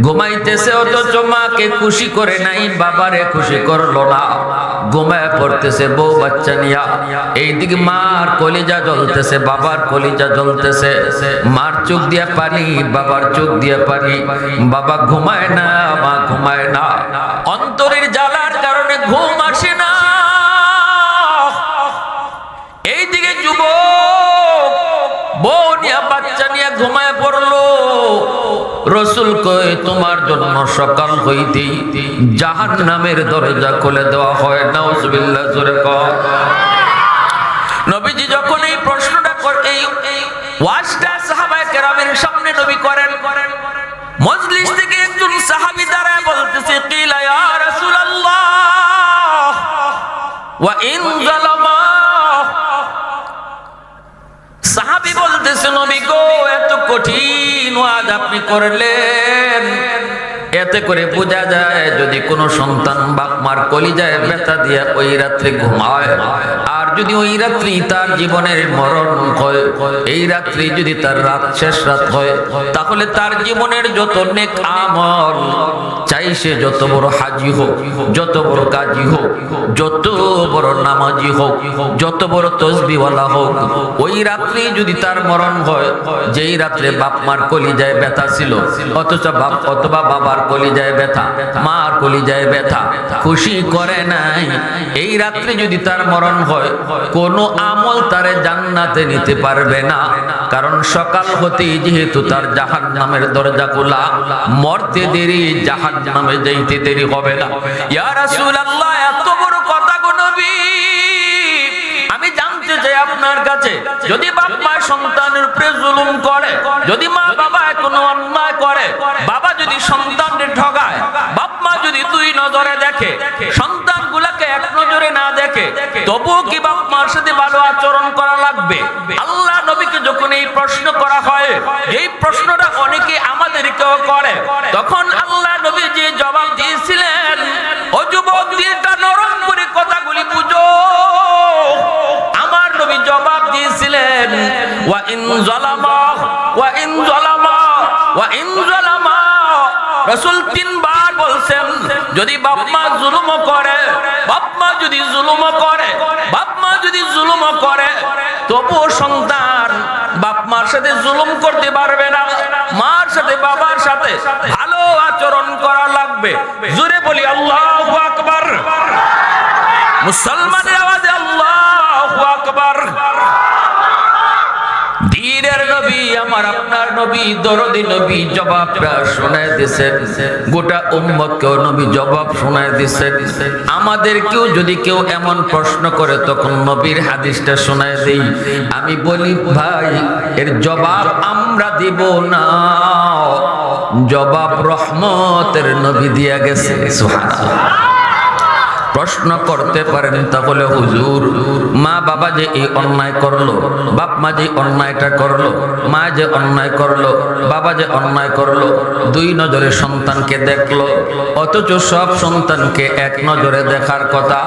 ঘুমাইতেছে অথচ মাকে খুশি করে নাই, বাবারে খুশি করলো না। ঘুমায় পড়তেছে বউ বাচ্চা নিয়া, এইদিকে মার কলিজা জ্বলতেছে, বাবার কলিজা জ্বলতেছে। মার চোখ দিয়া পানি, বাবার চোখ দিয়া পানি। বাবা ঘুমায় না, মা ঘুমায় না, অন্তরের জ্বালার কারণে ঘুম আসে না। এইদিকে যুবক বউ নিয়া বাচ্চা নিয়ে ঘুমায় পড়লো। রসুল কয় তোমার জন্য সকাল হইতেই জাহান্নামের দরজা খুলে দেওয়া হয়। নাউজুবিল্লাহ, জোরে কও। নবীজি যখন এই প্রশ্নটা করেন, এই ওয়াজটা সাহাবায়ে কেরামের সামনে নবী করেন, মজলিস থেকে একজন সাহাবী দাঁড়ায় বলতেছে, কিলা ইয়া রাসূলুল্লাহ ওয়া ইন যালামা। সাহাবী বলতেছে, নবী গো, এত কঠিন ওয়াজ আপনি করলেন, এতে করে বোঝা যায় যদি কোনো সন্তান বাপ মার কলিজায় ব্যথা দিয়ে ওই রাত্রে ঘুমায়, আর যদি ওই রাত্রি তার জীবনের মরণ হয়, এই রাত্রি যদি তার রাত শেষ রাত হয়, তাহলে তার জীবনের যত নেক আমল, চাই সে যত বড় হাজি হোক, যত বড় কাজী হোক, যত বড় নামাজি হোক, যত বড় তসবিহওয়ালা হোক, ওই রাত্রি যদি তার মরণ হয়, যেই রাত্রে বাপ মার কলিজায় ব্যথা ছিল, অথচ বাপ অথবা বাবার কলিজায় ব্যথা, মার কলিজায় ব্যথা, খুশি করে নাই, এই রাত্রে যদি তার মরণ হয়, কোনো আমল তারে জান্নাতে নিতে পারবে না। কারণ সকাল হতেই যেহেতু তার জাহান্নামের দরজা খোলা, মরতে দেরি, জাহান্নামে যাইতে দেরি হবে না। ইয়া রাসূলুল্লাহ, এত বড় কথা গো নবী, আমি জানতে চাই আপনার কাছে, যদি বাপ মা সন্তানের উপরে জুলুম করে, যদি মা বাবা কোনো অন্যায় করে, বাবা যদি সন্তানদের ঠগায়, বাপ মা যদি দুই নজরে দেখে, সন্তানগুলোকে এক নজরে না দেখে, তবুও কি বাপ মার সাথে ভালো আচরণ করা লাগবে? আল্লাহ নবীকে যখন এই প্রশ্ন করা হয়, এই প্রশ্নটা অনেকে আমাদেরকেও করে, তখন আল্লাহ নবী যে জবাব দিয়েছিলেন, ও যুবক, দিলটা নরম করে কথাগুলি বুঝো। আমার নবী জবাব দিয়েছিলেন, ওয়া ইন যালামা ওয়া ইন যালামা ওয়া ইন যালামা। রাসূল তিনবার বলছেন, যদি বাপ মা জুলুম করে, বাপ মা যদি জুলুম করে, বাপ মা যদি জুলুম করে, তবুও সন্তান বাপ মার সাথে জুলুম করতে পারবে না, মার সাথে বাবার সাথে ভালো আচরণ করা লাগবে। জোরে বলি আল্লাহু আকবার। মুসলমানের আওয়াজে আল্লাহু আকবার। দ্বীনের নবী, আমার আপনার নবী, দরদি নবী জবাবটা শোনায় দিয়েছেন, গোটা উম্মতকেও নবী জবাব শোনায় দিয়েছেন। আমাদেরকেও যদি কেউ এমন প্রশ্ন করে, তখন নবীর হাদিসটা শোনায় দেই। আমি বলি, ভাই, এর জবাব আমরা দিব না, জবাব রহমতের নবী দিয়া গেছে। সুবহানাল্লাহ। প্রশ্ন করতে পারেন, তাহলে হুজুর, মা বাবা যে এই অন্যায় করলো, বাপ মা যে অন্যায়টা করলো, মা যে অন্যায় করলো, বাবা যে অন্যায় করলো, দুই নজরে সন্তানকে দেখলো, অথচ সব সন্তানকে এক নজরে দেখার কথা,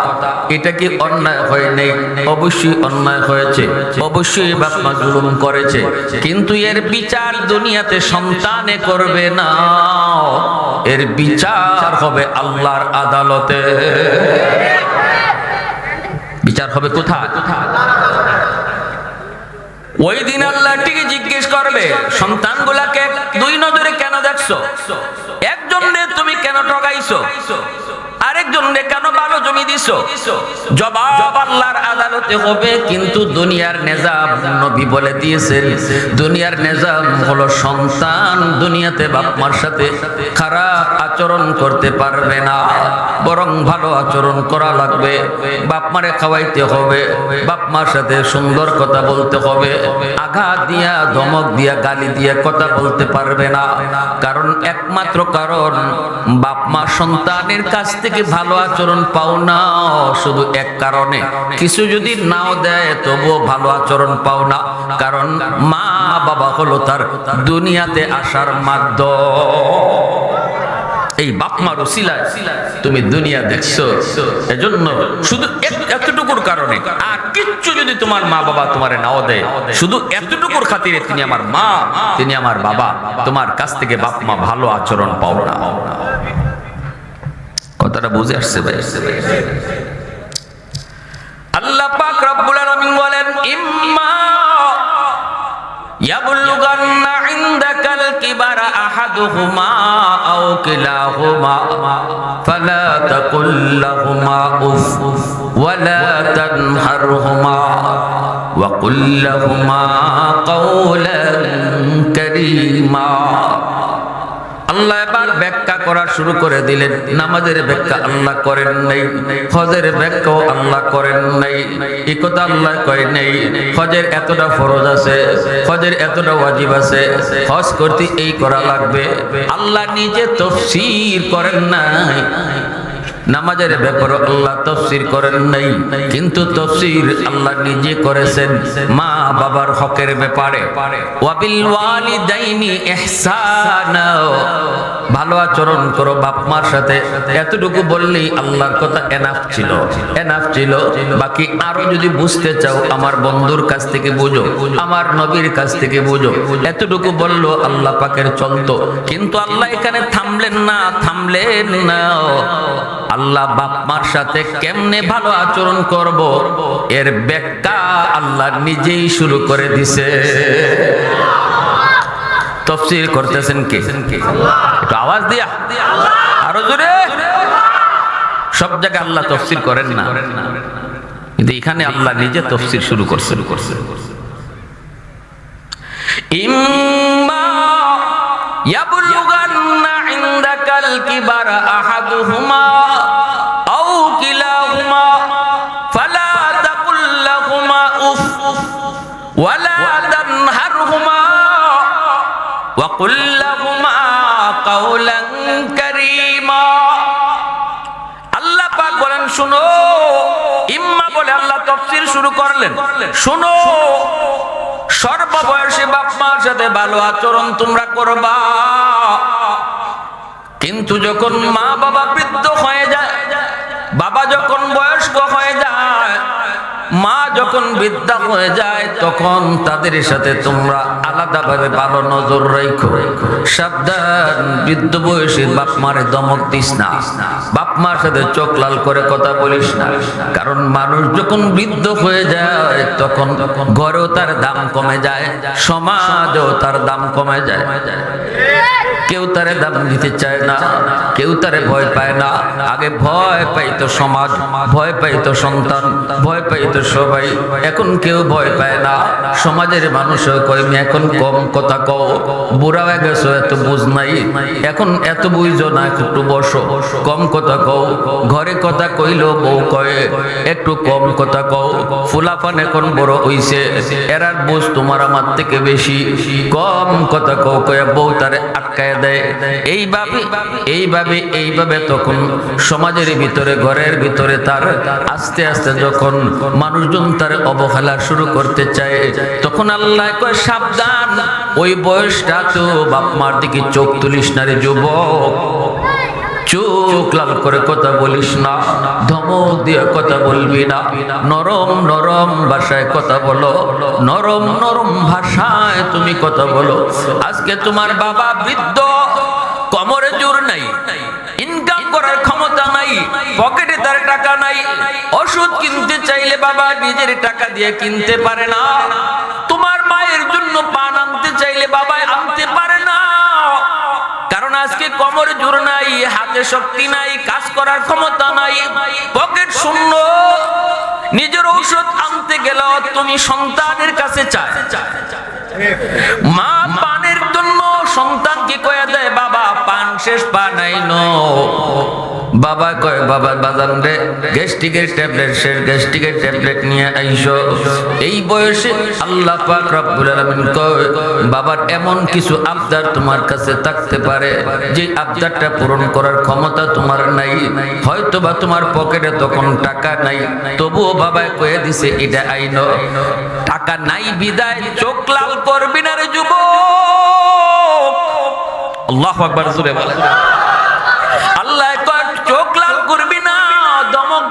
এটা কি অন্যায় হয় নাই? অবশ্যই অন্যায় হয়েছে, অবশ্যই বাপ মা জুলুম করেছে, কিন্তু এর বিচার দুনিয়াতে সন্তানে করবে না, এর বিচার হবে আল্লাহর আদালতে। বিচার হবে কোথায়? ওই দিন আল্লাহ ঠিকই জিজ্ঞেস করবে, সন্তানগুলাকে দুই নজরে কেন দেখছো? একজনে তুমি কেন ঠগাইছো? আরেকজনে কেন ভালো জমি দিছো? জবাব আল্লাহর আদালতে হবে। কিন্তু দুনিয়ার নিজাম, নবী বলে দিয়েছেন, দুনিয়ার নিজাম হলো সন্তান দুনিয়াতে বাপ মার সাথে খারাপ আচরণ করতে পারবে না, বরং ভালো আচরণ করা লাগবে। বাপ মারে খাওয়াইতে হবে, বাপ মার সাথে সুন্দর কথা বলতে হবে, আঘাত দিয়া, ধমক দিয়া, গালি দিয়া কথা বলতে পারবে না। কারণ একমাত্র কারণ, বাপ মা সন্তানের কাছ থেকে ভালো আচরণ পাও না শুধু এক কারণে, কিছু যদি নাও দেয় তবুও ভালো আচরণ পাও না, কারণ মা বাবা হলো তার দুনিয়াতে আসার মাধ্যম। এই বাপ মার উসিলায় তুমি দুনিয়া দেখছো, এজন্য শুধু এতটুকুর কারণে, আর কিচ্ছু যদি তোমার মা বাবা তোমারে নাও দেয়, শুধু এতটুকুর খাতিরে তিনি আমার মা, তিনি আমার বাবা, তোমার কাছ থেকে বাপ মা ভালো আচরণ পাও না। কথাটা বুঝে আসছে ভাই? আল্লাহ পাক রব্বুল আলামিন বলেন, ইম্মা ইয়াবলুগান্না ইনদাকাল কিবারা আহাদুহুমা আও কিলাহুমা ফালা তাকুল লাহুমা উফ ওয়ালা তানহারহুমা ওয়া কুল লাহুমা কাওলান কারীমা। আল্লাহ এবার ব্যাখ্যা করা শুরু করে দিলেন। নামাজের ব্যাখ্যা আল্লাহ করেন নাই, হজের ব্যাখ্যাও আল্লাহ করেন নাই। এই কথা আল্লাহ কয় নাই হজের এতটা ফরজ আছে, হজের এতটা ওয়াজিব আছে, হজ করতে এই করা লাগবে। আল্লাহ নিজে তাফসীর করেন নাই। নামাজের ব্যাপারে আল্লাহ তাফসীর করেন নাই, কিন্তু তাফসীর আল্লাহ নিজে করেছেন মা বাবার হকের ব্যাপারে। ওয়াবিল ওয়ালিদাইনি ইহসানা, ভালো আচরণ করো বাপ মার সাথে। এতটুকু বললেই আল্লাহর কথা এনাফ ছিল, এনাফ ছিল। বাকি আরো যদি বুঝতে চাও আমার বন্ধুর কাছ থেকে বুঝো, আমার নবীর কাছ থেকে বুঝো। এতটুকু বললো আল্লাহ পাকের চলতো, কিন্তু আল্লাহ এখানে থামলেন না, থামলেন না। আল্লাহ বাপ মার সাথে কেমনে ভালো আচরণ করব এর ব্যাখ্যা আল্লাহ নিজেই শুরু করে দিছে। তাফসীর করতেছেন কে? একটু আওয়াজ দিয়া, আরো জোরে। সব জায়গায় আল্লাহ তাফসীর করেন না, কিন্তু এখানে আল্লাহ নিজে তাফসীর শুরু করছেন। ইম্মা ইয়াবলুগান্না ইনদাকাল কিবারা আহাদুহুমা আও কিলাহুমা ফালা তাকুল লাহুমা উফ ওয়ালা তানহারহুমা ওয়া কুল লাহুমা কাওলান কারীমা। আল্লাহ পাক বলেন শুনো, ইম্মা বলে আল্লাহ তাফসীর শুরু করলেন। শুনো, সর্ববয়সী বাপ মার সাথে ভালো আচরণ তোমরা করবা, কিন্তু যখন মা বাবা বৃদ্ধ হয়ে যায়, বাবা যখন বয়স্ক হয়ে যায়, মা যখন বৃদ্ধা হয়ে যায়, তখন তাদের সাথে তোমরা আলাদাভাবে ভালো নজর রাখো। সাবধান, বৃদ্ধ বয়সীর বাপ মারে দমক দিস না, বাপ মার সাথে চোখ লাল করে কথা বলিস না। কারণ মানুষ যখন বৃদ্ধ হয়ে যায় তখন ঘরেও তার দাম কমে যায়, সমাজেও তার দাম কমে যায়। কেউ তারে দাম দিতে চায় না, কেউ তারে ভয় পায় না। আগে ভয় পাইতো সমাজ, ভয় পাইতো সন্তান, ভয় পাইতো সবাই। এখন কেউ ভয় পায় না। সমাজের মানুষও কয় এখন কম কথা কও, বুড়া হয়ে গেছো, এত বুঝ নাই, এখন এত বুঝো না, একটু বসো, কম কথা কও। ঘরে কথা কইলেও বউ কয় একটু কম কথা কও। ফুলাফান এখন বড় হইছে, এরার বুঝ তোমার আমার থেকে বেশি, কম কথা কও কয়ে বউ তারে আটকায় দেয়। এইভাবে তখন সমাজের ভিতরে, ঘরের ভিতরে তার আস্তে আস্তে যখন মানুষজন তার অবহেলা শুরু করতে চায়, তখন আল্লাহ কয় সাবধান, ওই বয়সটা তো বাপ মার দিকে চোখ তুলিস না রে যুবক। চোখ লাল করে কথা বলিস না, ধমক দিয়ে কথা বলবি না, নরম নরম ভাষায় কথা বলো, নরম নরম ভাষায় তুমি কথা বলো। আজকে তোমার বাবা বৃদ্ধ, কোমরে জোর নাই, ইনকাম করার ক্ষমতা নাই, পকেটে তার টাকা নাই, ওষুধ কিনতে চাইলে বাবা নিজের টাকা দিয়ে কিনতে পারে না। তোমার মায়ের জন্য পান আনতে চাইলে বাবা আনতে পারে না, কারণ আজকে কোমরে জোর নাই, হাতে শক্তি নাই, কাজ করার ক্ষমতা নাই, পকেট শূন্য। নিজের ঔষধ আনতে গেল তুমি সন্তানের কাছে চায়। মা পানের জন্য সন্তানকে কয়ে দেয় বাবা পান শেষ, পান আইনো। বাবা কয় বাবা বাজান রে গ্যাস্ট্রিকের ট্যাবলেট শেষ, গ্যাস্ট্রিকের ট্যাবলেট নিয়ে আইসো। এই বয়সে আল্লাহ পাক রব্বুল আলামিন কয় বাবার এমন কিছু আবদার তোমার কাছে থাকতে পারে যে আবদারটা পূরণ করার ক্ষমতা তোমার নাই। হয়তো বা তোমার পকেটে তখন টাকা নাই, তবুও বাবা কয়ে দিছে এটা আইনো। টাকা নাই বিদায় চোখ লাল করবি না রে যুবক। আল্লাহু আকবার জোরে বলেন।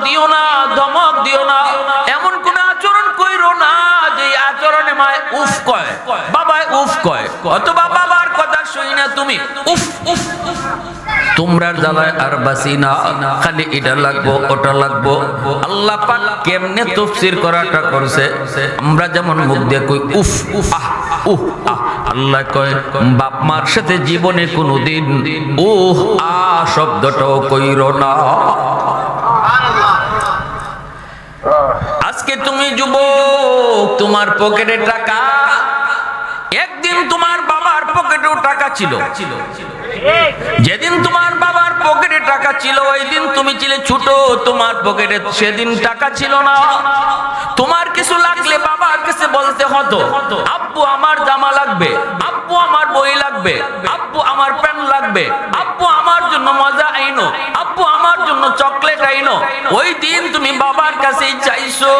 দিও না, ধমক দিও না, এমন কোন আচরণ কইরো না যে আচরণে মায় উফ কয়, বাবায় উফ কয়, অথবা বাবার কথা শুই না তুমি উফ উফ। তোমরা জ্বালায় আর বাসি না, খালি এটা লাগবো ওটা লাগবো। আল্লাহ পাক কেমনে তাফসীর করাটা করছে, আমরা যেমন মুখ দিয়ে কই উফ আহ উহ আহ, আল্লাহ কয় বাপ মার সাথে জীবনে কোনোদিন উহ আ শব্দটাও কইরো না। আজকে তুমি যুবক, তোমার পকেটে টাকা, একদিন তোমার বাবার পকেটেও টাকা ছিল। যেদিন তোমার বাবার পকেটে টাকা ছিল ওই দিন তুমি ছিলে ছোট, তোমার পকেটে সেদিন টাকা ছিল না। তোমার কিছু লাগলে বাবার কাছে বলতে হতো, আব্বু আমার জামা লাগবে, আব্বু আমার বই লাগবে, আব্বু আমার পেন লাগবে, আব্বু আমার জন্য মজা আইনো, আব্বু আমার জন্য চকলেট আইনো। ওই দিন তুমি বাবার কাছেই চাইছো।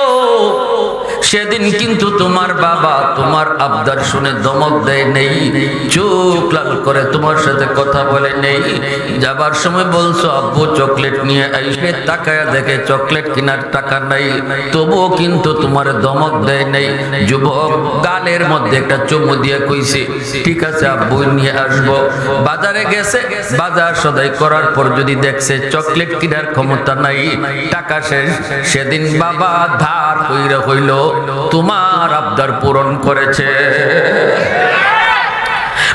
সেদিন কিন্তু তোমার বাবা তোমার আবদার শুনে ধমক দেয় নেই, চোখ লাল করে তোমার সাথে কথা বলে নেই। যাবার সময় বলছো আব্বু চকলেট নিয়ে আইসে, তাকায়া দেখে চকলেট কেনার টাকা নাই, তবুও কিন্তু তোমার ধমক দেয় নেই। যুবক গালের মধ্যে একটা চুমু দিয়ে কইছে ঠিক আছে আব্বু নিয়ে আসবো। বাজারে গেছে, বাজার সদাই করার পর যদি দেখছে চকলেট কেনার ক্ষমতা নাই, টাকা শেষ, সেদিন বাবা ধার কইরা হইল তোমার আবদার পূরণ করেছে।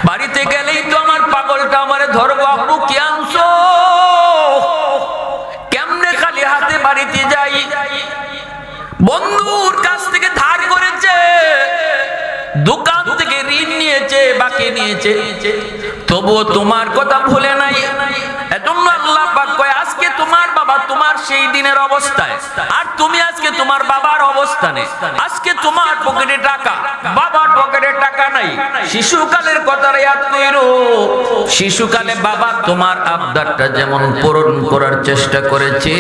বাড়িতে গেলেই তো আমার পাগলটা আমারে ধরবো, আব্বু কি আনছো? কেমনে খালি হাতে বাড়িতে যাই? বন্ধুর কাছ থেকে ধার করেছে, দোকান থেকে ঋণ নিয়েছে, বাকি নিয়েছে, তবুও তোমার কথা ভুলে নাই। এজন্য আল্লাহ পাক কয় আজকে তোমার বাবা তোমার সেই দিনের অবস্থায়, আর তুমি আজকে তোমার বাবার অবস্থানে। আজকে তোমার পকেটে টাকা, বাবার পকেটে টাকা নাই। শিশুকালের কথা ইয়াদ কইরো, শিশুকালে বাবা তোমার আবদারটা যেমন পূরণ করার চেষ্টা করেছে,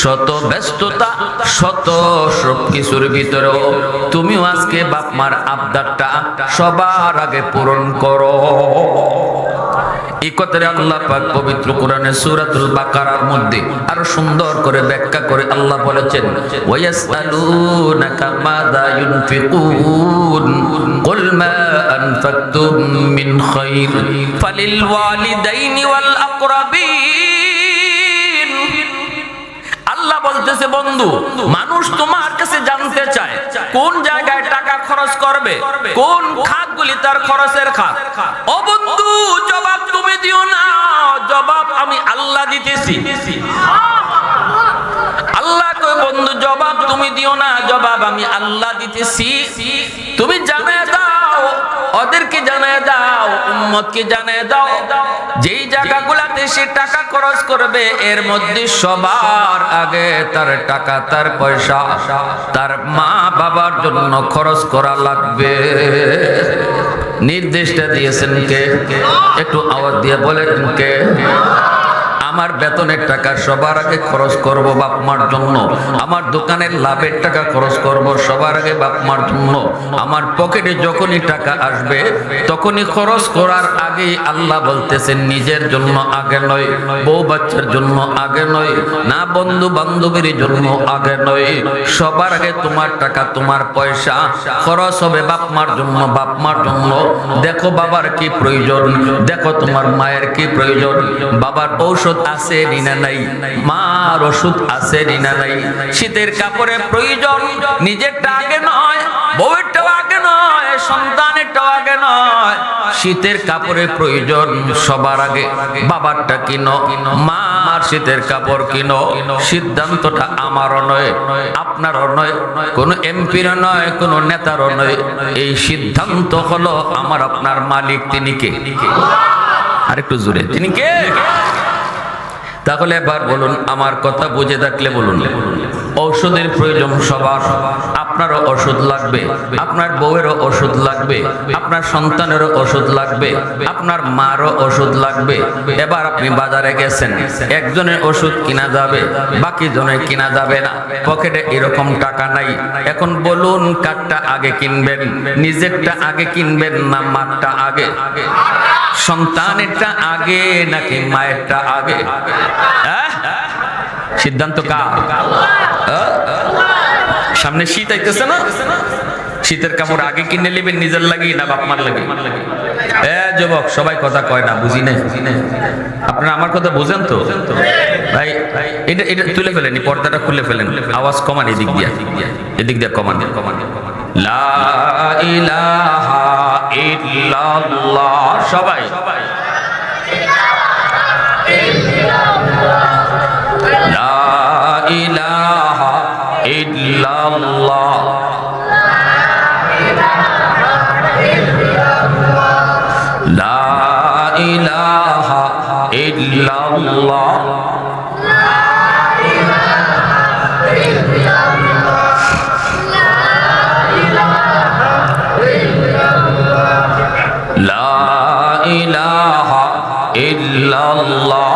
শত ব্যস্ততা শত সব কিছুর ভিতরেও তুমিও আজকে বাপ মার আবদারটা সবার আগে পূরণ করো। এই কথাটা আল্লাহ পাক পবিত্র কোরআনে সূরাতুল বাকারার মধ্যে আরো সুন্দর করে ব্যাখ্যা করে আল্লাহ বলেছেন, ওয়ায়াসআলুনাকা মাযা ইউনফিকুন কুল মা আনফাকতুম মিন খায়র ফালিল ওয়ালিদাইনি ওয়াল আকরাবিন। আল্লাহ বলতেছে বন্ধু, মানুষ তোমার কাছে জানতে চায় কোন জায়গায় টাকা খরচ করবে, কোন খাতগুলি তার খরচের খাত। ও বন্ধু, জবাব তুমি দিও না, জবাব আমি আল্লাহ দিতেছি। আল্লাহ কয় বন্ধু জবাব তুমি দিও না, জবাব আমি আল্লাহ দিতেছি। তুমি জানায় দাও, ওদেরকে জানায় দাও, উম্মতকে জানায় দাও, যেই জায়গাগুলোতে সে টাকা খরচ করবে এর মধ্যে সবার আগে তার টাকা, তার পয়সা তার মা বাবার জন্য খরচ করা লাগবে। নির্দেশটা দিয়েছেন কে? একটু আওয়াজ দিয়ে বলেন কে? আমার বেতনের টাকা সবার আগে খরচ করব বাপ মার জন্য, আমার দোকানের লাভের টাকা খরচ করব সবার আগে বাপ মার জন্য। আমার পকেটে যখনই টাকা আসবে তখনই খরচ করার আগেই আল্লাহ বলতেছেন নিজের জন্য আগে নয়, বউ বাচ্চার জন্য আগে নয়, না বন্ধু বান্ধবীর জন্য আগে নয়, সবার আগে তোমার টাকা তোমার পয়সা খরচ হবে বাপ মার জন্য, বাপ মার জন্য। দেখো বাবার কি প্রয়োজন, দেখো তোমার মায়ের কি প্রয়োজন, বাবার ঔষধ আছে না নাই, মার ওষুধ আছে না নাই, শীতের কাপড়ের প্রয়োজন নিজেরটা আগে নয়, বউয়েরটাও আগে নয়, সন্তানেরটাও আগে নয়, শীতের কাপড়ের প্রয়োজন সবার আগে বাবারটা কিনো, মার শীতের কাপড় কিনো। সিদ্ধান্তটা আমারও নয়, আপনারও নয়, কোন এমপিরও নয়, কোন নেতারও নয়, এই সিদ্ধান্ত হলো আমার আপনার মালিক। তিনি কে? আরেকটু জোরে, তিনি কে? তাহলে এবার বলুন, আমার কথা বুঝে থাকলে বলুন, ঔষধের প্রয়োজন সবার। আপনারও ওষুধ লাগবে, আপনার বউয়েরও ওষুধ লাগবে, আপনার সন্তানেরও ওষুধ লাগবে, আপনার মারও ওষুধ লাগবে। এবার আপনি বাজারে গেছেন, একজনের ওষুধ কিনা যাবে, বাকি জনের কিনা যাবে না, পকেটে এরকম টাকা নাই। এখন বলুন কারটা আগে কিনবেন? নিজেরটা আগে কিনবেন না মারটা আগে? সন্তানেরটা আগে নাকি মায়েরটা আগে? সিদ্ধান্ত কার? সামনে শীত আইতেছে না, শীতের কাপড় আগে কিনে নেবেন নিজের লাগি না বাপ মার লাগি? যুবক সবাই কথা কয় না, বুঝি নাই। আপনারা আমার কথা বুঝেন তো ভাই? এটা এটা তুলে ফেলেন, পর্দাটা খুলে ফেলেন, আওয়াজ কমান, এদিক দিয়া কমান। লা ইলাহা ইল্লাল্লাহ, সবাই লা ইলাহা ইল্লাল্লাহ, লা ইলাহা ইল্লাল্লাহ, লা ইলাহা ইল্লাল্লাহ।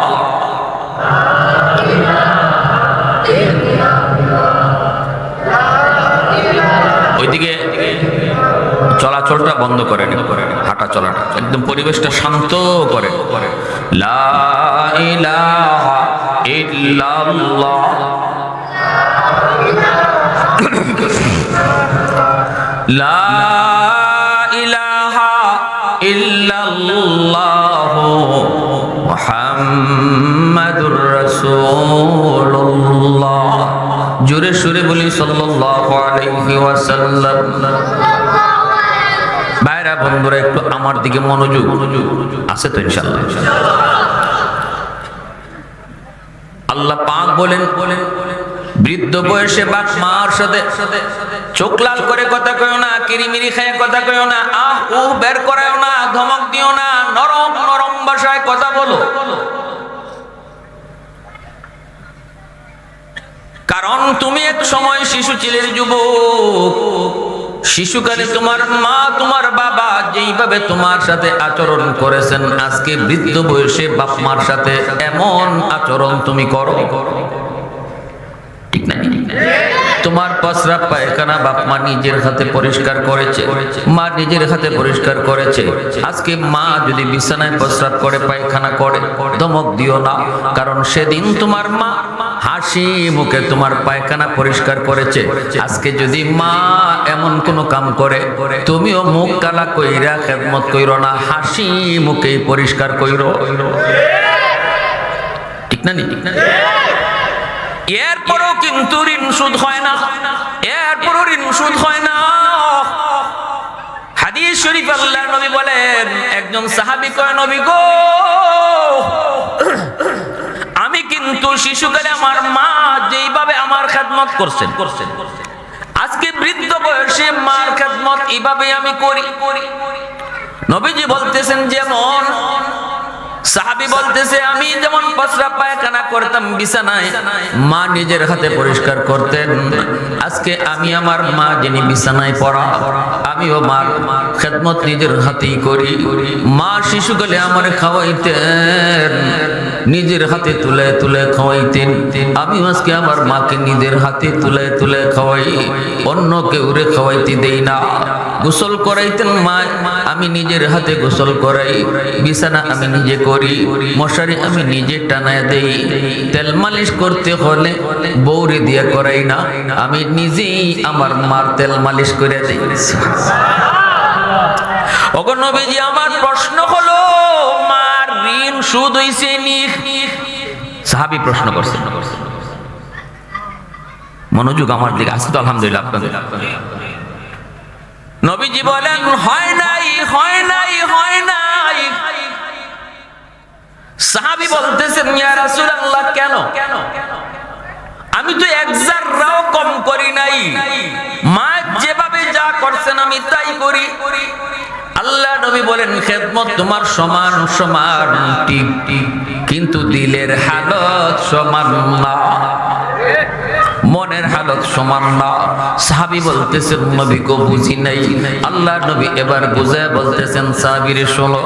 ওইদিকে চলাচলটা বন্ধ করে, হাঁটা চলাটা একদম পরিবেশটা শান্ত করে। লা ইলাহা ইল্লাল্লাহ, লা ইলাহা ইল্লাল্লাহ মুহাম্মাদুর রাসূলুল্লাহ। জোরে সুরে বলি সাল্লাল্লাহু আলাইহি ওয়াসাল্লাম। ভাইরা বন্ধুরা একটু আমার দিকে মনোযোগ আছে তো ইনশাআল্লাহ? আল্লাহ পাক বলেন, বৃদ্ধ বয়সে বাপ মার সাথে চোখ লাল করে কথা কইও না, কিরিমিরি খায় কথা কইও না, আহ উ বের করায়ও না, ধমক দিও না, নরম নরম ভাষায় কথা বলো। কারণ তুমি এক সময় শিশু ছিলেন, যুবক। শিশুকালে তোমার মা তোমার বাবা যেইভাবে তোমার সাথে আচরণ করেছেন, আজকে বৃদ্ধ বয়সে বাপ মার সাথে এমন আচরণ তুমি করো, ঠিক না? তোমার প্রস্রাব পায়খানা বাপ মা নিজের হাতে পরিষ্কার করেছে, মা নিজের হাতে পরিষ্কার করেছে। আজকে মা যদি বিছানায় প্রস্রাব করে পায়খানা করে, ধমক দিও না। কারণ সেদিন তোমার মা হাসি মুখে তোমার পায়খানা পরিষ্কার করেছে। আজকে যদি মা এমন কোন কাম করে, তুমিও মুখ কালা কইরা খেদমত কইরো না, হাসি মুখে পরিষ্কার কইরো, ঠিক না? এরপরও কিন্তু ঋণ শোধ হয় না, এরপরও ঋণ শোধ হয় না। হাদিস শরীফ আল্লাহর নবী বলেন, একজন সাহাবী কয়, নবী গো, আমি কিন্তু শিশুকালে আমার মা যেইভাবে আমার খেদমত করছেন, আজকে বৃদ্ধ বয়সে মার খেদমত এইভাবে আমি করি। নবীজি বলতেছেন, যেমন সাহাবী বলতেছে, আমি যেমন প্রস্রাব পায়খানা করতাম বিছানায়, মা নিজের হাতে পরিষ্কার করতেন। আজকে আমি আমার মা যিনি বিছানায় পড়া, আমিও মার খেদমত নিজের হাতেই করি। মা শিশুকালে আমার খাওয়াইতেন, নিজের হাতে তুলে তুলে খাওয়াইতেন। আমি আজকে আমার মাকে নিজের হাতে তুলে তুলে খাওয়াই, অন্য কেউরে খাওয়াইতে দেই না। গোসল করাইতেন মা, আমি নিজের হাতে গোসল করাই। বিছানা আমি নিজে করি, মশারি আমি নিজে টানায় দেই। তেল মালিশ করতে হলে বৌরে দিয়ে করাই না, আমি নিজেই আমার মার তেল মালিশ করে দেই। ওগো নবীজি, আমার প্রশ্ন হলো, মার ঋণ সুদ হইছে নি? সাহাবী প্রশ্ন করছেন। মনোযোগ আমার দিকে আছে তো? আলহামদুলিল্লাহ। আপনাদের নবীজি বলেন, হয় নাই, হয় নাই, হয় নাই। সাহাবী বলতেছেন, ইয়া রাসূলুল্লাহ, কেন? আমি তো এক জাররাও কম করি নাই, মা যেভাবে যা করছেন আমি তাই করি। আল্লাহ নবী বলেন, খেদমত তোমার সমান সমান ঠিক, কিন্তু দিলের হালত সমান না, মনের হালত সমান না। সাহাবী বলতেছেন, নবী গো বুঝি নাই। আল্লাহ নবী এবার বুঝায় বলতেছেন, সাহাবীরে শোনো,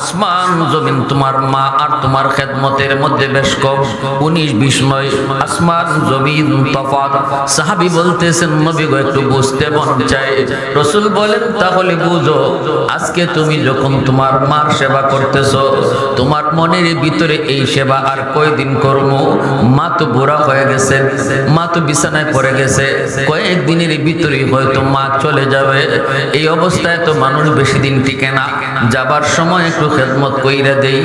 আসমান জমিন তোমার মা আর তোমার খেদমতের মধ্যে বেশ কম, 19-20 নয়, আসমান জমিন তফাৎ। সাহাবী বলতেছেন নবী গো একটু বুঝতে মন চায়। রাসূল বলেন তাহলে বুঝো, আজকে তুমি যখন তোমার মার সেবা করতেছো, তোমার মনের ভিতরে এই সেবা আর কয়দিন করবো? মা তো বুড়া হয়ে গেছে, মা তো বিছানায় পড়ে গেছে, কয়েকদিনের ভিতরেই হয়তো মা চলে যাবে। এই অবস্থায় তো মানুষ বেশি দিন টিকে না, যাবার সময় একটু খেদমত কইরা দেই।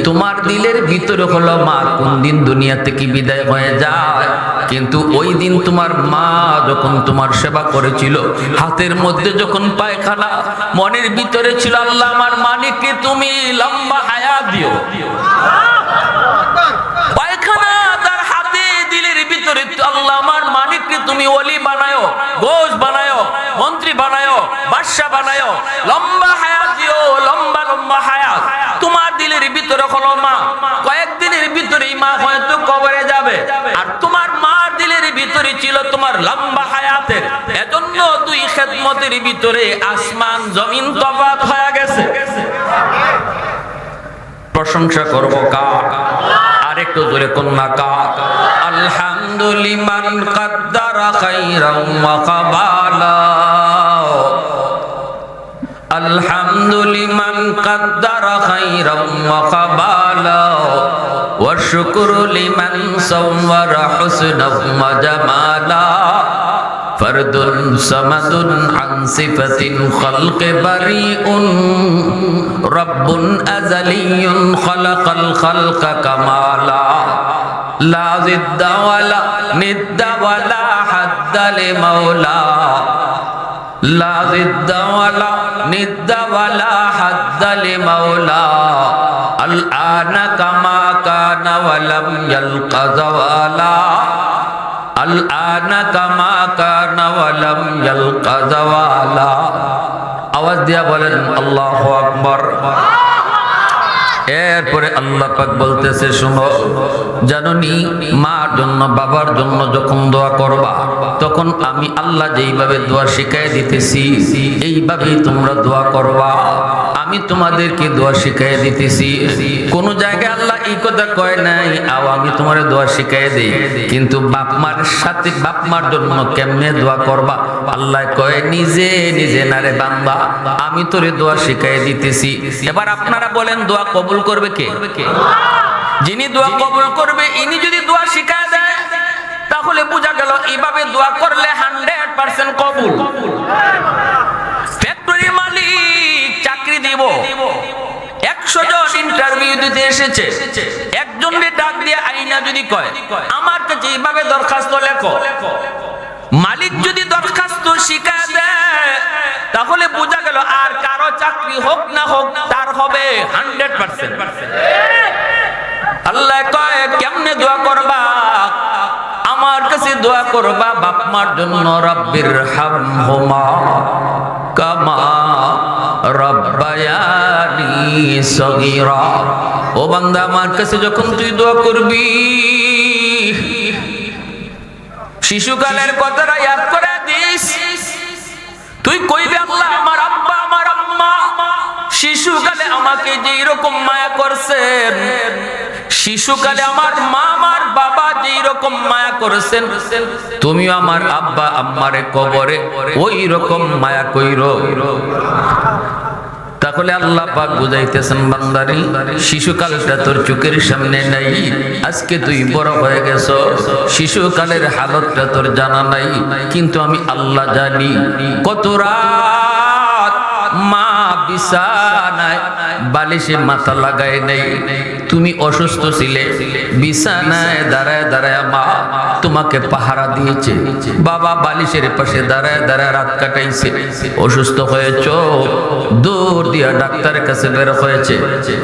তোমার দিলের ভিতরে হলো মা কোন দিন দুনিয়া থেকে বিদায় হয়ে যায়, কিন্তু ওই দিন তোমার মা যখন তোমার সেবা করেছিল, হাতের মধ্যে যখন পায়খানা, মনের ভিতরে ছিল আল্লাহ আমার মানিককে তুমি লম্বা হায়াত দিও। পায়খানা তার হাতে, দিলের ভিতরে আল্লাহ আমার মানিককে তুমি ওলি বানায়ো, গোশ বানায়ো, মন্ত্রী বানায়ো, বাদশা বানায়ো, লম্বা হায়াত দিও, লম্বা লম্বা হায়াত। তোমার দিলের ভিতরে হলো মা, কয়েকদিনের ভিতরেই মা হয়তো কবরে যাবে, আর তোমার মার দিলের ভিতরে ছিল তোমার লম্বা হায়াতের। এজন্য দুই খেদমতের ভিতরে আসমান জমিন তফাৎ হয়ে গেছে। প্রশংসা করব কার? আরেকটু জোরে কন্যা কার? আলহামদুলিমান কাদ্দারা খাইরাম ওয়া কাবালা, আলহামদুলিমান কাদ্দারা খাইরাম ওয়া কাবালা, ওয়া শুকরু লিমান সাওয়ারা হুসনাম ওয়া জামালা, ফরদুন সামাদুন আন সিফাতিন খালকি বারিউন, রব্বুন আযালিয়ুন খালাকাল খালকা কামালা, লা জিদ্দা ওয়ালা নিদ্দা ওয়ালা হাদ্দা লিমাওলা, লা জিদ্দা ওয়ালা নিদ্দা ওয়ালা হাদ্দা লিমাওলা, আল আনা কামা কানা ওয়ালাম ইয়ালকা যাওয়ালা, আল আনা কামা কানা ওয়ালাম ইয়ালকা যাওয়ালা। আওয়াজ দিয়া বলেন আল্লাহু আকবার। এরপরে আল্লাহ পাক বলতেছে শোনো, জানোনি মার জন্য বাবার জন্য যখন দোয়া করবা, তখন আমি আল্লাহ যেইভাবে দোয়া শিখাই দিতেছি এইভাবেই তোমরা দোয়া করবা। আমি তোমাদেরকে দোয়া শিখাই দিতেছি। কোন জায়গায় আল্লাহ এই কথা কয় নাই আও আমি তোমারে দোয়া শিখাই দেই, কিন্তু বাপ মার সাথে বাপ মার জন্য কেমনে দোয়া করবা আল্লাহ কয় নিজে নিজে। না রে বান্দা, আমি তোরে দোয়া শিখাই দিতেছি। এবার আপনারা বলেন দোয়া কবুল করবে কে? যিনি দোয়া কবুল করবে ইনি যদি দোয়া শিখায় দেয়, তাহলে বোঝা গেল এইভাবে দোয়া করলে 100% কবুল। ফ্যাক্টরি মালিক চাকরি দিব, 100 জন ইন্টারভিউ দিতে এসেছে, একজনকে ডাক দিয়ে আইনা যদি কয় আমার কাছে এইভাবে দরখাস্ত লেখো, মালিক যদি দরখাস্ত শিখায় দেয়, তাহলে বোঝা গেল আর কারো চাকরি হোক না হোক তার হবে 100%। আল্লাহ কয় কেমনে দোয়া করবা? আমার কাছে দোয়া করবা বাপ মার জন্য, রব্বির হামহুমা কামা রব্বায়ানি সগীরা। ও বান্দা, আমার কাছে যখন তুই দোয়া করবি শিশুকালের কথাটা ইয়াদ করে দিস। তুই কইবি আল্লাহ আমার আব্বা আমার আম্মা শিশুকালে আমাকে যেই রকম মায়া করছেন, শিশুকালে আমার মা আমার বাবা যেই রকম মায়া করেছেন, তুমিও আমার আব্বা আম্মারে কবরে ওই রকম মায়া কইরো। তাহলে আল্লাহ পাক বুঝাইতেছেন বান্দারি, শিশুকালটা তোর চোখের সামনে নাই, আজকে তুই বড় হয়ে গেছ, শিশুকালের হালতটা তোর জানা নাই, কিন্তু আমি আল্লাহ জানি। কত রাত মা বিছানায় বালিশে মাথা লাগায় নাই, তুমি অসুস্থ ছিলে, বিছানায় দাঁড়ায় দাঁড়ায় মা তোমাকে পাহারা দিয়েছে, বাবা বালিশের পাশে দাঁড়ায় দাঁড়ায় রাত কাটাইছে, অসুস্থ হয়েছ, দৌড় দিয়া ডাক্তারের কাছে বের হয়েছে,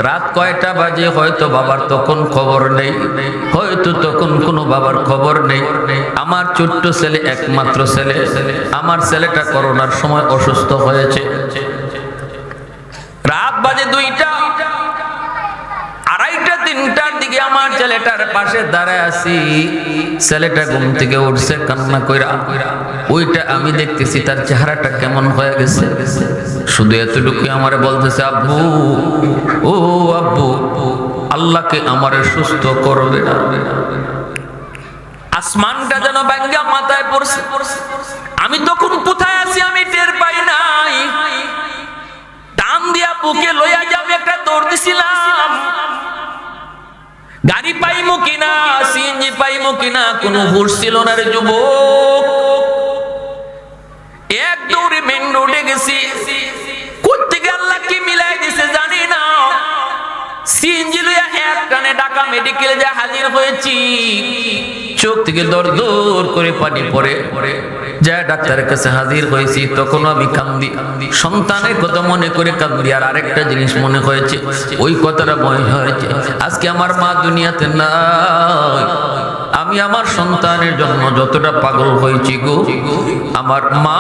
রাত কয়টা বাজে হয়তো বাবার তখন খবর নেই, হয়তো তখন কোনো বাবার খবর নেই। আমার ছোট্ট ছেলে, একমাত্র ছেলে, আমার ছেলেটা করোনার সময় অসুস্থ হয়েছে, রাত বাজে 2টা, 2:30, 3টার দিকে গিয়ে আমার ছেলেটার পাশে দাঁড়ায় আছি, ছেলেটা ঘুম থেকে উঠছে কান্না কইরা। ওইটা আমি দেখতেছি তার চেহারাটা কেমন হয়ে গেছে। শুধু এতটুকু আমারে বলতেছে, আব্বু, ও আব্বু, আল্লাহকে আমারে সুস্থ করবে না। আসমানটা যেন ভাঙ্গা মাথায় পড়ছে। আমি তখন কোথায় আছি আমি টের পাই নাই। টান দিয়া বুকে লইয়া যাবে একটা দৌড় দিছিলাম। গাড়ি পাইমু কিনা, সিএনজি পাইমু কিনা কোনো হুঁশ ছিল না রে যুবক। এক দৌড়ে মেন রোডে গেছি। কোত্থেকে আল্লাহ কি মিলাই দিছে জানি না। সিএনজি লইয়া এক টানে ঢাকা মেডিকেলে যা হাজির হয়েছি। চোখ থেকে দর দর করে পানি পড়ে যা ডাক্তারের কাছে হাজির হয়েছি। তখন আমি কান্দি, সন্তানের কথা মনে করে কান্দি। আর আরেকটা জিনিস মনে হয়েছে, ওই কথাটা মনে হয়েছে, আজকে আমার মা দুনিয়াতে নাই। আমি আমার সন্তানের জন্য যতটা পাগল হয়েছি গো, আমার মা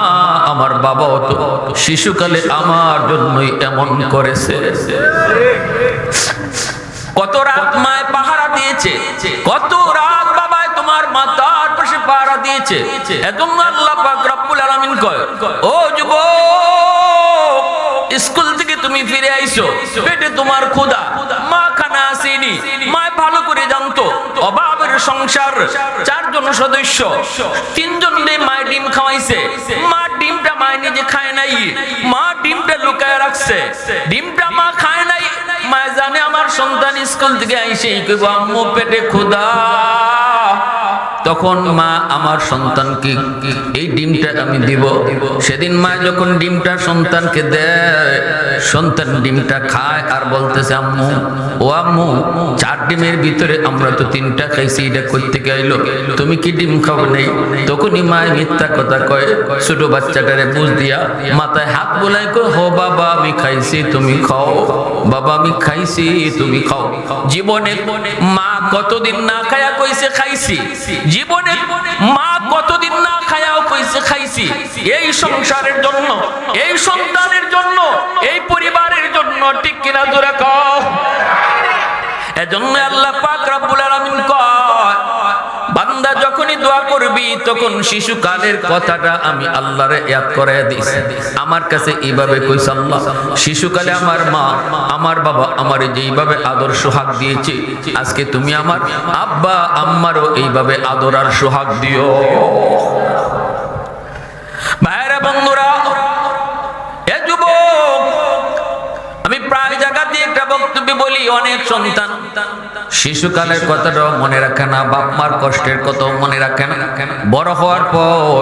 আমার বাবাও তো শিশুকালে আমার জন্যই এমন করেছে। কত রাত মায় পাহারা দিয়েছে, কত রাত বাবায় তোমার মাথার পাশে পাহারা দিয়েছে। এজন্য আল্লাহ পাক রব্বুল আলামিন কয়, ও যুবক, স্কুল থেকে তুমি ফিরে আইছো, পেটে তোমার ক্ষুধা, মা খানা আসেনি। মা ভালো করে জানতো অভাবের সংসার, 4 জন সদস্য, 3 জন মায়ের ডিম খাওয়াইছে। মা ডিমটা মায় নিজে খায় নাই, মা ডিমটা লুকায় রাখছে। ডিমটা মা খায় নাই, মা জানে আমার সন্তান স্কুল থেকে আইসে কইব আম্মু পেটে ক্ষুধা। তখন মা আমার সন্তানকে এই ডিমটা আমি দিব। সেদিন মা যখন ডিমটা সন্তানকে দেয়, সন্তান ডিমটা খায় আর বলতেছে, আম্মু, ও আম্মু, 4 ডিমের ভিতরে আমরা তো 3টা খাইছি, এটা কই থেকে আইলো? তুমি কি ডিম খাও নাই? তখনই মা মিথ্যা কথা কয়। ছোট বাচ্চাটারে বুঝ দিয়া মাথায় হাত বোলাই কয়, হো বাবা আমি খাইছি, তুমি খাও। বাবা আমি খাইছি, তুমি খাও। জীবনে মা কতদিন না খায়া কইছে খাইছি, জীবনে মা কতদিন না খায়াও কইছে খাইছি। এই সংসারের জন্য, এই সন্তানের জন্য, এই পরিবারের জন্য, ঠিক কিনা জোরে কও। এজন্য আল্লাহ পাক রব্বুল আলামিন কয়, বান্দা যখনই দোয়া করবি তখন শিশুকালের কথাটা আমি আল্লাহরে ইয়াদ করায় দিছি। আমার কাছে এইভাবে কইছে আল্লাহ, শিশুকালে আমার মা আমার বাবা আমারে যেইভাবে আদর সোহাগ দিয়েছে, আজকে তুমি আমার আব্বা আম্মারও এইভাবে আদর আর সোহাগ দিও। ভাইরা বন্ধুরা, এ যুবক, আমি প্রায় জায়গাতে একটা বক্তব্য বলি, অনেক সন্তান শিশুকালের কথাটাও মনে রাখে না, বাপ মার কষ্টের কথাও মনে রাখে না। বড় হওয়ার পর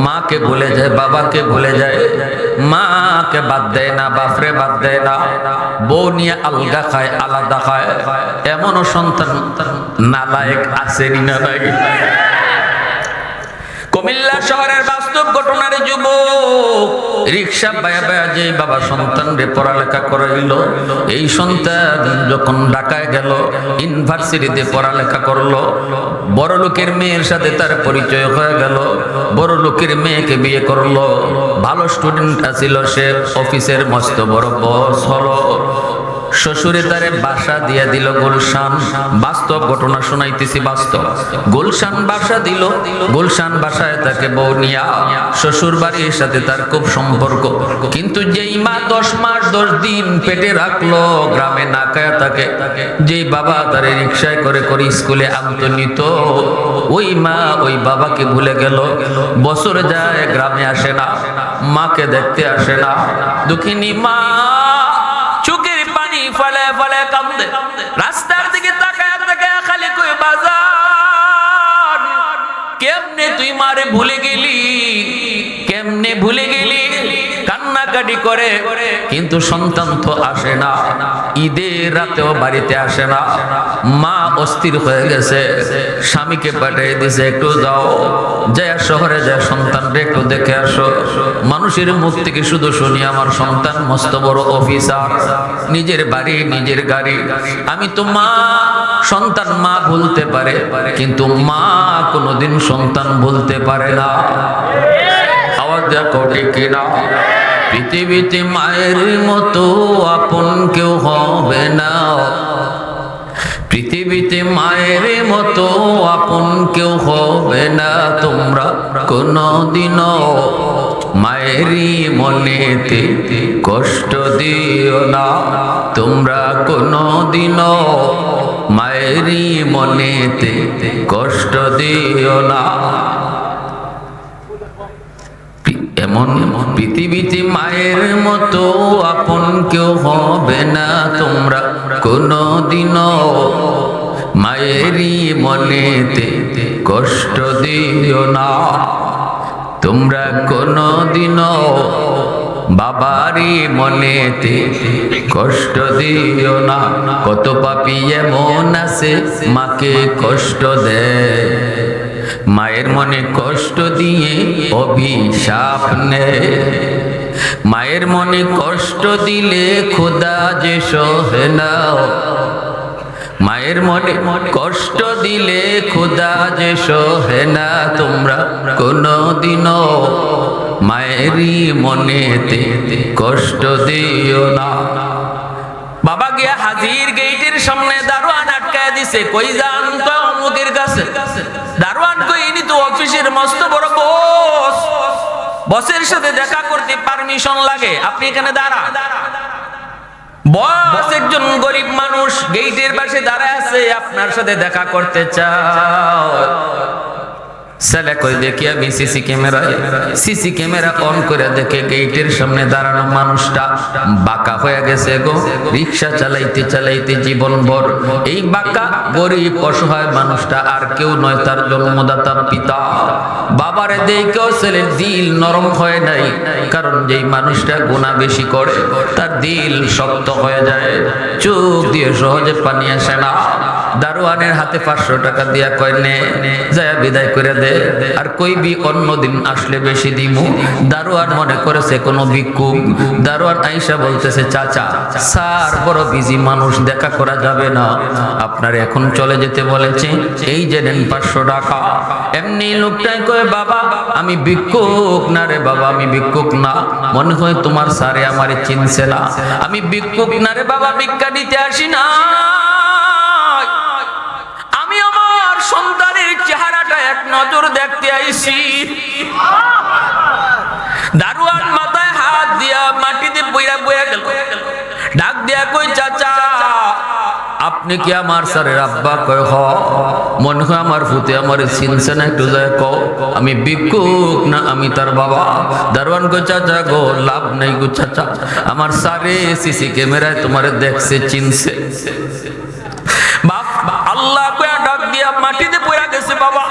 মাকে ভুলে যায়, বাবাকে ভুলে যায়, মাকে বাদ দেয় না, বাপরে বাদ দেয় না, বউ নিয়ে আলগা খায়, আলাদা খায়। এমনও সন্তান নালায়েক আছে না নাই? কুমিল্লা শহরের বাস্তব ঘটনার যুবক, রিক্সা বায়া বায়া যে বাবা সন্তান রে পড়ালেখা করাইল, এই সন্তান যখন ঢাকায় গেল, ইউনিভার্সিটিতে পড়ালেখা করলো, বড় লোকের মেয়ের সাথে তার পরিচয় হয়ে গেল, বড় লোকের মেয়েকে বিয়ে করলো। ভালো স্টুডেন্ট আছিল সে, অফিসের মস্ত বড় বস হলো। শ্বশুরে তারে বাসা দিয়া দিল গুলশান। বাস্তব ঘটনা শোনাইতেছি, বাস্তব। গুলশান বাসা দিল, গুলশান বাসায় তাকে বউ নিয়া শ্বশুর বাড়ির সাথে তার খুব সম্পর্ক। কিন্তু যেই মা 10 মাস 10 দিন পেটে রাখলো, গ্রামে না খায়া থাকে, যেই বাবা তারে রিক্সায় করে করে স্কুলে আনতে নিত, ওই মা ওই বাবাকে ভুলে গেল। বছর যায়, গ্রামে আসে না, মাকে দেখতে আসে না। দুঃখিনী মা চোখের পানি ফলে ফলে কাঁদে, রাস্তার দিকে তাকায় তাকায় খালি কই, বাজার কেমনে তুই মারে ভুলে গেলি, কেমনে ভুলে গেলি, কান্নাকাটি করে। কিন্তু সন্তান তো আসে না, ঈদের রাতেও বাড়িতে আসে না। মা অস্থির হয়ে গেছে, স্বামীকে পাঠিয়ে দিছে, একটু যাও, যায় শহরে যায় সন্তানরে একটু দেখে আসো। মানুষের মুখ থেকে শুধু শুনি আমার সন্তান মস্ত বড় অফিসার, নিজের বাড়ি নিজের গাড়ি। আমি তো মা, সন্তান মা ভুলতে পারে, কিন্তু মা কোনোদিন সন্তান ভুলতে পারে না। আওয়াজ দেখো ঠিক কিনা? পৃথিবীতে মায়ের মতো আপন কেউ হবে না, পৃথিবীতে মায়ের মতো আপন কেউ হবে না তোমরা কোনদিনও মায়েরই মনেতে কষ্ট দিও না তোমরা কোনদিনও মায়েরই মনেতে কষ্ট দিও না এমন পৃথিবীতে মায়ের মতো আপন কেউ হবে না তোমরা কোনদিনও মায়েরই মনেতে কষ্ট দিও না তোমরা কোনদিনও বাবারই মনেতে কষ্ট দিও না কত পাপী এমন আছে মাকে কষ্ট দেয় মায়ের মনে কষ্ট দিয়ে অভিশাপ নেয় মায়ের মনে কষ্ট দিলে খোদা যে সহে না মায়ের মনে কষ্ট দিলে খোদা যে সহে না তোমরা কোনদিনও মায়েরই মনেতে কষ্ট দিও না বাবা গিয়া হাজির গেটের সামনে দারোয়ান আটকায় দিছে কই যান তো অমুকের কাছে দারোয়ান কই ইনি তো অফিসের মস্ত বড় বস বসের সাথে দেখা করতে পারমিশন লাগে আপনি এখানে দাঁড়া বস একজন গরিব মানুষ গেটের পাশে দাঁড়ায় আছে আপনার সাথে দেখা করতে চায় ছেলে কই দেখি আমি সিসি ক্যামেরা অন করে দেখে গেটের সামনে দাঁড়ানো মানুষটা বাঁকা হয়ে গেছে গো রিক্সা চালাইতে চালাইতে জীবন ভর এই বাঁকা গরিব অসহায় মানুষটা আর কেউ নয় তার জন্মদাতার পিতা বাবারে দেখেও ছেলের দিল নরম হয় নাই কারণ যেই মানুষটা গুনাহ বেশি করে তার দিল শক্ত হয়ে যায় চোখ দিয়ে সহজে পানি আসে না দারোয়ানের হাতে 500 টাকা দিয়া কয় নে যায় বিদায় করে দে আর কইবি অন্যদিন আসলে বেশি দিমু দারোয়ান মনে করেছে কোনো ভিক্ষুক দারোয়ান আইসা বলতেছে চাচা স্যার বড় বিজি মানুষ দেখা করা যাবে না আপনার এখন চলে যেতে বলেছে এই যে নেন 500 টাকা এমনি লোকটাই কয় বাবা আমি ভিক্ষুক না রে বাবা আমি ভিক্ষুক না মনে হয় তোমার স্যারে আমারে চিনছে না আমি ভিক্ষুক না রে বাবা ভিক্ষা দিতে আসি না সন্তানের চেহারাটা এক নজর দেখতে আইছি দারোয়ান মাথায় হাত দিয়া মাটিতে বইরা বইয়া গেল ডাক দিয়া কই চাচা আপনি কি আমার স্যারের আব্বা কয় হ মনে হয় আমার ফুতে আমারে চিনছে না একটু যায় কও আমি ভিক্ষুক না আমি তার বাবা দারোয়ান কই চাচা গো লাভ নাই গো চাচা আমার স্যারে সিসি ক্যামেরায় তোমারে দেখছে চিনছে বাপ আল্লাহ কয়া ডাক দিয়া মাটিতে পড়া গেছে বাবা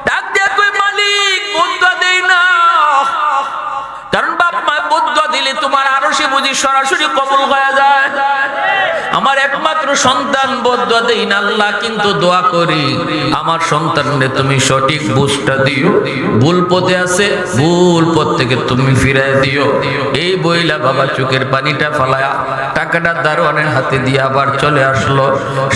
ডাক দিয়া কই মালিক বদুয়া দেই না কারণ বাপ মা বদুয়া দিলে তোমার আরশে বুঝি সরাসরি কবুল হয়ে যায় আমার একমাত্র সন্তান বদুয়া দেই না আল্লাহ কিন্তু দোয়া করি আমার সন্তানকে তুমি সঠিক বুঝটা দিও ভুল পথে আছে ভুল পথ থেকে তুমি ফিরায় দিও এই বইলা বাবা চোখের পানিটা ফলায়া টাকাটা দারোয়ানের হাতে দিয়ে আবার চলে আসলো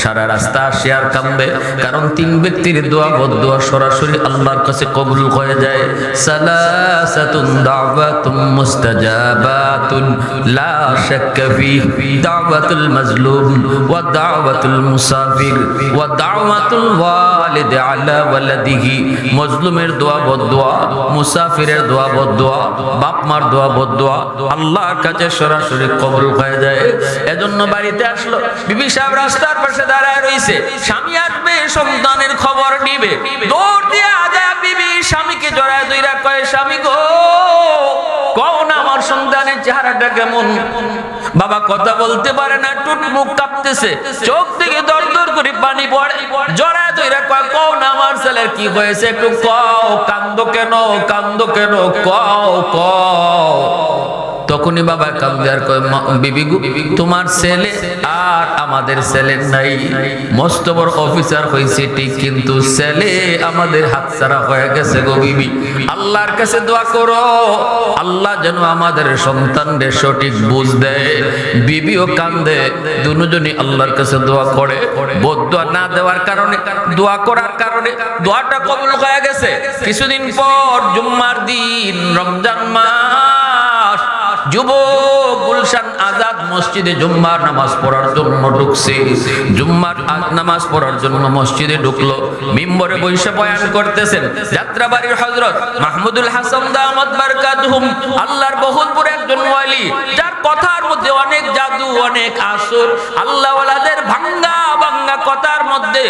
সারা রাস্তা আসে আর কান্দে কারণ 3 ব্যক্তির দোয়া বদদোয়া সরাসরি আল্লাহর কাছে কবুল হয়ে যায় সালাসাতুন দাওয়াতুম মুস্তাজাবাতুন লা শাক্কা ফি দাওয়াতুল মাজলুম ওয়া দাওয়াতুল মুসাফির ওয়া দাওয়াতুল ওয়ালিদ আলা ওয়ালাদিহি মাজলুমের দোয়া বদদোয়া মুসাফিরের দোয়া বদদোয়া বাপ মার দোয়া বদদোয়া আল্লাহর কাছে সরাসরি কবুল হয়ে যায় এজন্য বাড়িতে আসলো বিবি সাহেব রাস্তার পাশে দাঁড়ায় রইছে স্বামী আসবে সন্তানের খবর নিবে দৌড় দিয়ে আজাব বিবি স্বামীকে জড়ায় ধইরা কয় স্বামী গো কও না আমার সন্তানের চেহারাটা কেমন বাবা কথা বলতে পারে না টুট মুখ কাঁপতেছে চোখ থেকে দরদর করে পানি পড়ে জড়ায় ধইরা কয় কও না আমার ছেলের কি হয়েছে একটু কও কান্দো কেন কও কও তখনই বাবা কান্দে আর কয় বিবি গো তোমার ছেলে আর আমাদের ছেলে নাই মস্ত বড় অফিসার হইছে ঠিক কিন্তু ছেলে আমাদের হাতছাড়া হয়ে গেছে গো বিবি আল্লাহর কাছে দোয়া করো আল্লাহ যেন আমাদের সন্তানদের সঠিক বুঝ দেয় বিবিও কান্দে দুজনই আল্লাহর কাছে দোয়া করে বদদোয়া না দেওয়ার কারণে দোয়া করার কারণে দোয়াটা কবুল হয়ে গেছে কিছুদিন পর জুম্মার দিন রমজান মাস যুবক গুলশান আজাদ মসজিদে জুম্মার নামাজ পড়ার জন্য ঢুকছে। জুম্মার নামাজ পড়ার জন্য মসজিদে ঢুকলো, মিম্বরে বসে বয়ান করতেছেন যাত্রাবাড়ির হযরত মাহমুদুল হাসান দামাত বারকাতুহুম, আল্লাহর বহুতপুর একজন ওয়ালি, যার কথার মধ্যে অনেক জাদু, অনেক আসর, আল্লাহ ওয়ালাদের ভাঙ্গা ভাঙ্গা কথার মধ্যে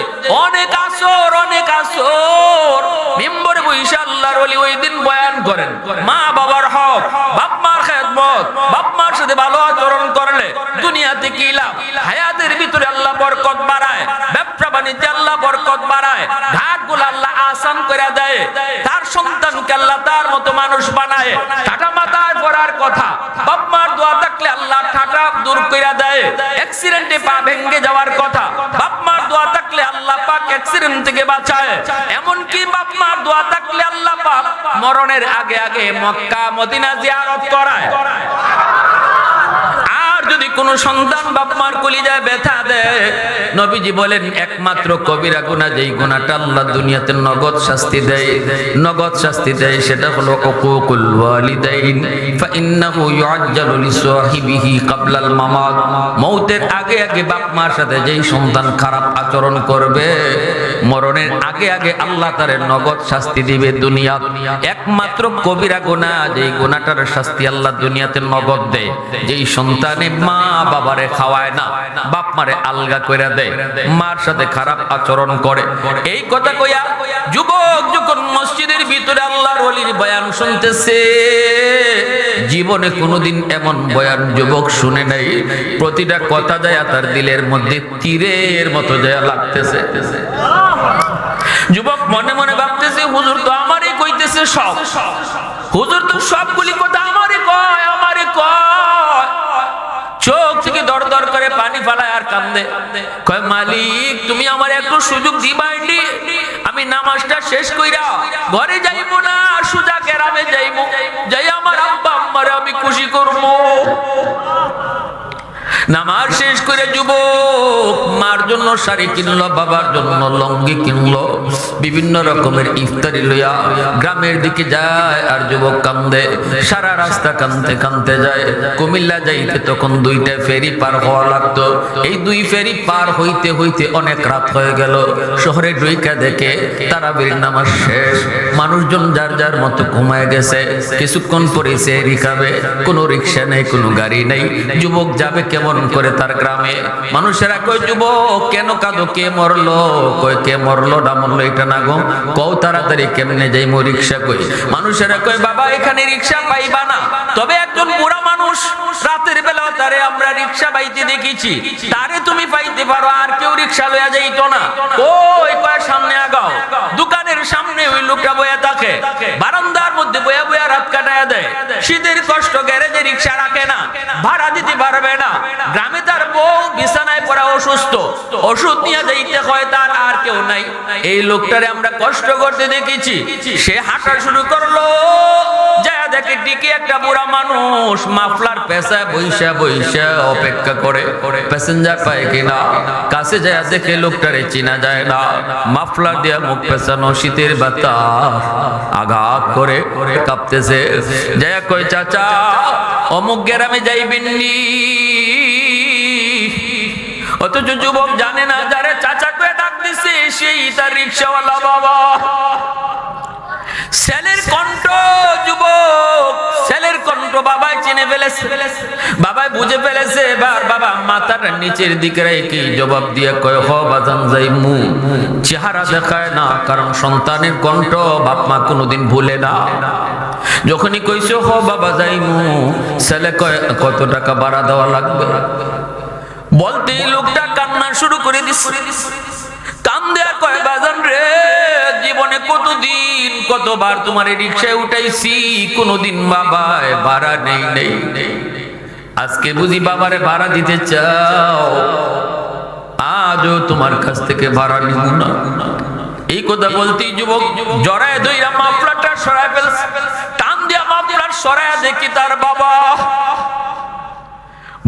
অনেক আসর, অনেক আসর। মিম্বরে বসে আল্লাহর ওলি ওই দিন বয়ান করেন মা বাবার হক, বাপ মার খেদমত, বাপ মার সাথে ভালো আচরণ করলে দুনিয়াতে কি লাভ, হায়াতের ভিতরে আল্লাহ বরকত বাড়ায়, ব্যবসা বাণিজ্যে আল্লাহ বরকত বাড়ায়, ঘাটগুলো আল্লাহ আসান করে দেয়, তার সন্তানকে আল্লাহ তার মতো মানুষ বানায়। ঠাটা মাথায় পড়ার কথা, বাপ মার দোয়া থাকলে আল্লাহ ঠাটা দূর করে দেয়। অ্যাক্সিডেন্টে পা ভেঙে যাওয়ার কথা, বাপ মার দোয়া থাকলে আল্লাহ পাক অ্যাক্সিডেন্ট থেকে বাঁচায়। এমনকি বাপ মার দোয়া থাকলে আল্লাহ পাক মরণের আগে আগে মক্কা মদিনা জিয়ারত করায়। আর যদি কোন সন্তান বাপ মার কলিজায় ব্যথা দেয়, নবীজি বলেন একমাত্র কবিরা গুনাহ, যেই গুনাহটা আল্লাহ দুনিয়াতে নগদ শাস্তি দেয়, নগদ শাস্তি দেয়, সেটা হলো উকুকুল ওয়ালিদাইন, ফাইন্নাহু ইউআজ্জালু লিসাহিবিহি ক্বাবলাল মামাত। মৌতের আগে আগে বাপ মার সাথে যেই সন্তান খারাপ আচরণ করবে, মরণের আগে আগে আল্লাহ তারে নগদ শাস্তি দিবে দুনিয়াত। একমাত্র কবিরা গুনাহ, যেই গুনাহটার শাস্তি আল্লাহ দুনিয়াতে নগদ দেয়, যেই সন্তানে মা বাবারে খাওয়ায় না, বাপ মারে আলগা কইরা দেয়, মার সাথে খারাপ আচরণ করে। এই কথা কইয়া যুবক যখন মসজিদের ভিতরে আল্লাহর ওলির বয়ান শুনতেছে, জীবনে কোনোদিন এমন বয়ান যুবক শুনে নাই। প্রতিটা কথা যায় তার দিলের মধ্যে তীরের মতো যায় লাগতেছে। যুবক মনে মনে ভাবতেছে, হুজুর তো আমারই কইতেছে সব, হুজুর তো সবগুলি কথা আমারই কয়, আমারই কয়। চোখ থেকে দর দর করে পানি ফালায় আর কান্দে, কয় মালিক তুমি আমার একটু সুযোগ দিবাইনি, আমি নামাজটা শেষ কইরা ঘরে যাইবো না, সুজা গ্রামে যাইবো, যাই আমার আব্বা আম্মারে আমি খুশি করবো। নামাজ শেষ করে যুবক মার জন্য শাড়ি কিনলো, বাবার জন্য লঙ্গি কিনলো, বিভিন্ন রকমের ইফতারি লইয়া গ্রামের দিকে যায়। আর যুবক কান্দে, সারা রাস্তা কান্দতে কান্দতে যায়। কুমিল্লা যাইতে তখন 2টা ফেরি পার হওয়া লাগতো। এই 2 ফেরি পার হইতে হইতে অনেক রাত হয়ে গেল। শহরে ঢুইকা দেখে তারাবির নামাজ শেষ, মানুষজন যার যার মতো ঘুমায় গেছে। কিছুক্ষণ পরে সে রিকাবে, কোনো রিক্সা নেই, কোনো গাড়ি নেই। যুবক যাবে কেমন করে তার গ্রামে? মানুষেরা কয় যুবক কেন কাঁদো, কে মরলো? কয় কে মরলো না মরলো এটা না গো, কও তাড়াতাড়ি কেমনে যাইমু, রিক্সা কই? মানুষেরা কয় বাবা এখানে রিক্সা পাইবা না, তবে একজন বুড়া মানুষ রাতের বেলা তারে আমরা রিক্সা পাইতে দেখেছি, তারে তুমি পাইতে পারো, আর কেউ রিক্সা লইয়া যাইতো না। ওই কয় সামনে আগাও। দোকানের সামনে ওই লোকটা বইয়া থাকে, বারান্দার মধ্যে বইয়া বইয়া রাত কাটায়া দেয়। শীতের কষ্ট, গ্যারেজে রিক্সা রাখে না, ভাড়া দিতে পারবে না। গ্রামে তার বউ বিছানায় পড়া অসুস্থ, ওষুধ নিয়ে যাইতে হয়, তার আর কেউ নাই। এই লোকটারে আমরা কষ্ট করতে দেখেছি। সে হাঁটা শুরু করলো, যা দেখে টিকে একটা বুড়া মানুষ মাফলার পেশায় বইসা বইসা অপেক্ষা করে প্যাসেঞ্জার পায় কিনা। কাছে যায় দেখে লোকটারে চিনা যায় না, মাফলার দিয়া মুখ পেছানো, শীতের বাতাস আঘাত করে কাঁপতেছে। যায় কই চাচা অমুক গ্রামে যাইবেননি। অথচ যুবক জানে না যারে চাচা কয়ে ডাক দিছে সেই তার রিক্সাওয়ালা বাবা। ছেলের কণ্ঠ, যুবক ছেলের কণ্ঠ বাবাই চিনে ফেলেছে, বাবাই বুঝে ফেলেছে। এবার বাবা মাথাটা নিচের দিকে রেখে জবাব দিয়ে কয় হ বাজান যাইমু। চেহারা দেখায় না, কারণ সন্তানের কণ্ঠ বাপ মা কোনোদিন ভুলে না। যখনই কইছো হ বাবা যাইমু, ছেলে কয় কত টাকা ভাড়া দেওয়া লাগবে? বলতেই লোকটা কান্না শুরু করে দিছে। কান্দে আর কয় বাজান রে, জীবনে কতদিন কতবার তোমার রিক্সায় উঠাইছি, কোনদিন বাবায় ভাড়া নেই নেই। আজকে বুঝি বাবারে ভাড়া দিতে চাও, আজও তোমার কাছ থেকে ভাড়া নিব না। এই কথা বলতেই যুবক জড়ায় ধইরা মাফলারটা সরায় ফেলছে। টান দিয়া মাফলার সরায় দেখি তার বাবা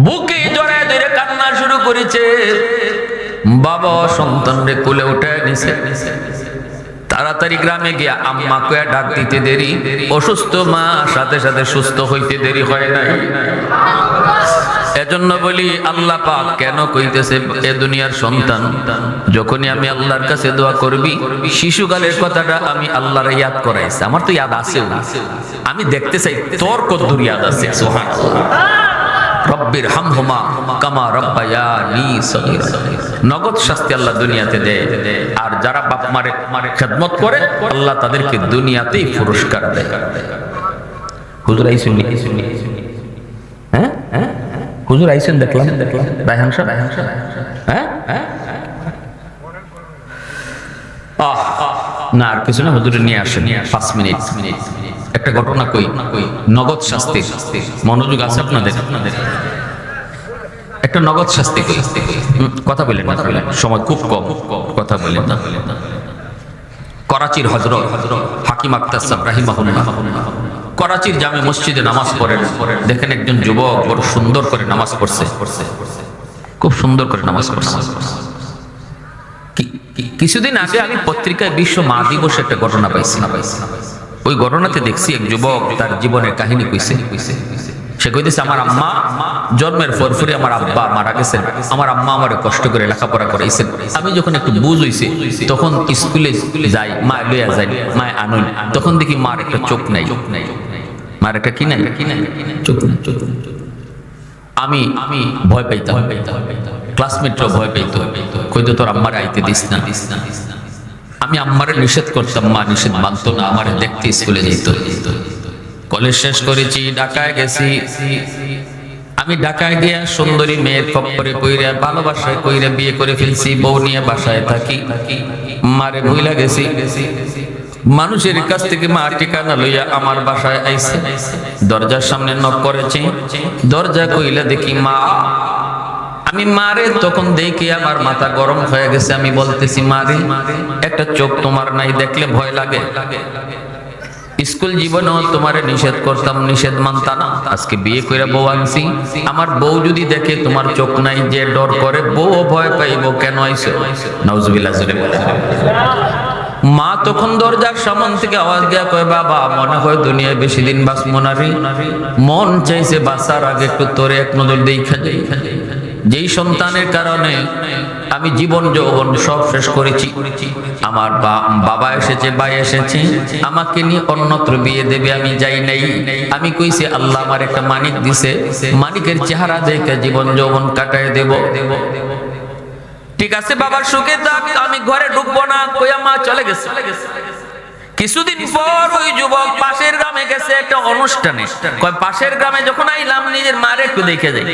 বুকে জড়ায় ধরে কান্না শুরু করেছে। বাবা সন্তানরে কোলে উঠায় নিছে। তাড়াতাড়ি গ্রামে গিয়া আম্মা কয়া ডাক দিতে দেরি, অসুস্থ মা সাথে সাথে সুস্থ হইতে দেরি হয় নাই। এজন্য বলি আল্লাহ পাক কেন কইতেছে এ দুনিয়ার সন্তান যখনই আমি আল্লাহর কাছে দোয়া করবি শিশুকালের কথাটা আমি আল্লাহর ইয়াদ করাইছি। আমার তো ইয়াদ আছে, আমি দেখতে চাই তোর কতদূর ইয়াদ আছে। সুবহানাল্লাহ। রব্বির হামহুমা কামা রাব্বায়ানি সগীরা। নগদ শাস্তি আল্লাহ দুনিয়াতে দেয়, আর যারা বাপ মারে খেদমত করে আল্লাহ তাদেরকে দুনিয়াতেই পুরস্কার দেয়। হুজুর আইসুন, হ্যাঁ হ্যাঁ হুজুর আইসুন, দেখলাম রায়হান সাহেব, হ্যাঁ না আর কিছু না, হুজুরে নিয়ে আসেন 5 মিনিট। একটা ঘটনা কই, নগদ শাস্তি, মনোযোগ আছে আপনাদের? একটা নগদ শাস্তি কই, কথা বলেন না, সময় খুব কম, কথা বলেন না। করাচির হযরত হাকিম আক্তার সাহেব রাহিমাহুল্লাহ করাচির জামে মসজিদে নামাজ পড়েন। দেখেন একজন যুবক বড় সুন্দর করে নামাজ পড়ছে, খুব সুন্দর করে নামাজ পড়ছে। কিছুদিন আগে আমি পত্রিকায় বিশ্ব মা দিবস একটা ঘটনা পাইছি। ওই ঘটনাতে দেখছি এক যুবক তার জীবনের কাহিনী কইছে। সে কইতেছে আমার আম্মা জন্মের পরপরই আমার আব্বা মারা গেছেন, আমার আম্মা আমারে কষ্ট করে লেখাপড়া করাইছেন। আমি যখন একটু বুঝ হইছে তখন স্কুলে যাই, মা লইয়া যাই, মা আনুন, তখন দেখি মার একটা চোখ নাই, মার একটা কি নাই, চোখ নাই। আমি ভয় পাইতাম, ক্লাসমেটরাও ভয় পাইতো, কইতো তোর আম্মার আইতে দিস না। আমি আম্মারে নিষেধ করতাম, মা নিষেধ মানতো না, আমারে দেখতে স্কুলে যেত। কলেজ শেষ করেছি, ঢাকায় গেছি। আমি ঢাকায় গিয়া সুন্দরী মেয়ের খপ্পরে কইরা ভালোবাসায় কইরা বিয়ে করে ফেলছি, বউ নিয়ে বাসায় থাকি, মারে ভুইলা গেছি। মানুষের কাছ থেকে মা ঠিকানা লইয়া আমার বাসায় আইছে, দরজার সামনে নক করেছি, দরজা কইলা দেখি মা। আমি মারে তখন দেখি আমার মাথা গরম হয়ে গেছে। আমি বলতেছি মারে, একটা চোখ তোমার নাই, দেখলে ভয় লাগে। স্কুল জীবনেও তোমারে নিষেধ করতাম, নিষেধ মানতা না। আজকে বিয়ে করে বউ আনছি, আমার বউ যদি দেখে তোমার চোখ নাই, যে ডর করে বউ ভয় পাইব, কেন আইছো? নাউজুবিল্লাহ। মা তখন দরজার সামন থেকে আওয়াজ দিয়া কয় বাবা মনে হয় দুনিয়ায় বেশি দিন বাঁচবো না রে, মন চাইছে বাঁচার আগে একটু তোরে এক নজর দেখা যাই। যেই সন্তানের কারণে আমি জীবন যৌবন সব শেষ করেছি। আমার বাবা এসেছে, ভাই এসেছে, আমাকে নিয়ে অন্যত্র বিয়ে দেবে, আমি যাই নাই। আমি কইছি আল্লাহ আমার একটা মানিক দিছে, মানিকের চেহারা দেখে জীবন যৌবন কাটায় দেব। ঠিক আছে বাবার সুখে থাক, আমি ঘরে ঢুকবো না, কইয়া মা চলে গেছে। কিছুদিন পর ওই যুবক পাশের গ্রামে গেছে একটা অনুষ্ঠানে। কয় পাশের গ্রামে যখন আইলাম নিজের মারে একটু দেখে যাই।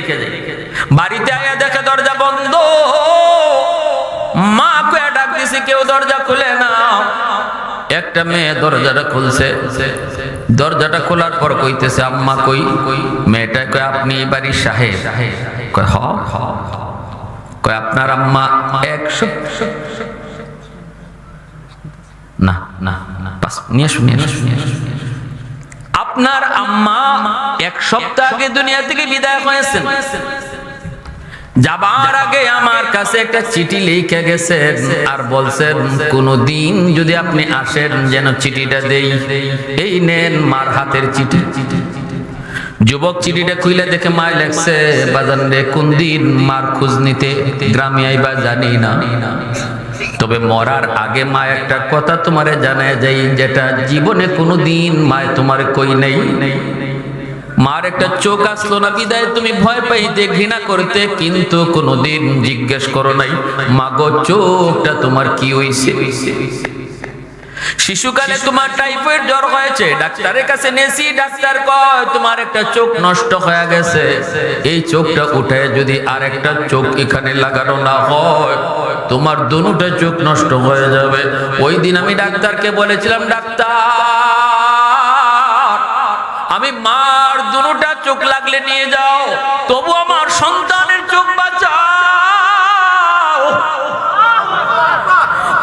বাড়িতে আয়া দেখে দরজা বন্ধ। মা কয়ে ডাক দিছে, কেউ দরজা খুলে না। একটা মেয়ে দরজাটা খুলছে। দরজাটা খোলার পর কইতেছে আম্মা কই? মেয়েটা কয় আপনি এই বাড়ির সাহেব? কয় হ। কয় আপনার আম্মা 100 না না নিয়ে শুনিয়ে আপনার আম্মা 1 সপ্তাহ আগে দুনিয়া থেকে বিদায় হয়েছেন। যাবার আগে আমার কাছে একটা চিঠি লিখে গেছেন আর বলছেন কোনদিন যদি আপনি আসেন যেন চিঠিটা দেই। এই নেন মার হাতের চিঠি। যুবক চিঠিটা খুলে দেখে মায় লেখছে বাজান রে কোন দিন মার খোঁজ নিতে গ্রামে আইবা জানি না, তবে মরার আগে মা একটা কথা তোমারে জানায় যাই, যেটা জীবনে কোনোদিন মায় তোমারে কই নাই। মার একটা চোখ আসলো না বিদায় তুমি ভয় পাইতে, ঘৃণা করতে, কিন্তু কোনোদিন জিজ্ঞেস করো নাই মা গো চোখটা তোমার কি হইছে। শিশুকালে তোমার টাইফয়েড জ্বর হয়েছে, ডাক্তারের কাছে নেছি, ডাক্তার কয় তোমার একটা চোখ নষ্ট হয়ে গেছে, এই চোখটা উঠে যদি আর একটা চোখ এখানে লাগানো না হয় তোমার দুটো চোখ নষ্ট হয়ে যাবে। ওই দিন আমি ডাক্তারকে বলেছিলাম ডাক্তার আমি মার দুটো চোখ লাগলে নিয়ে যাও, তবু আমার সন্তানের চোখ বাঁচাও।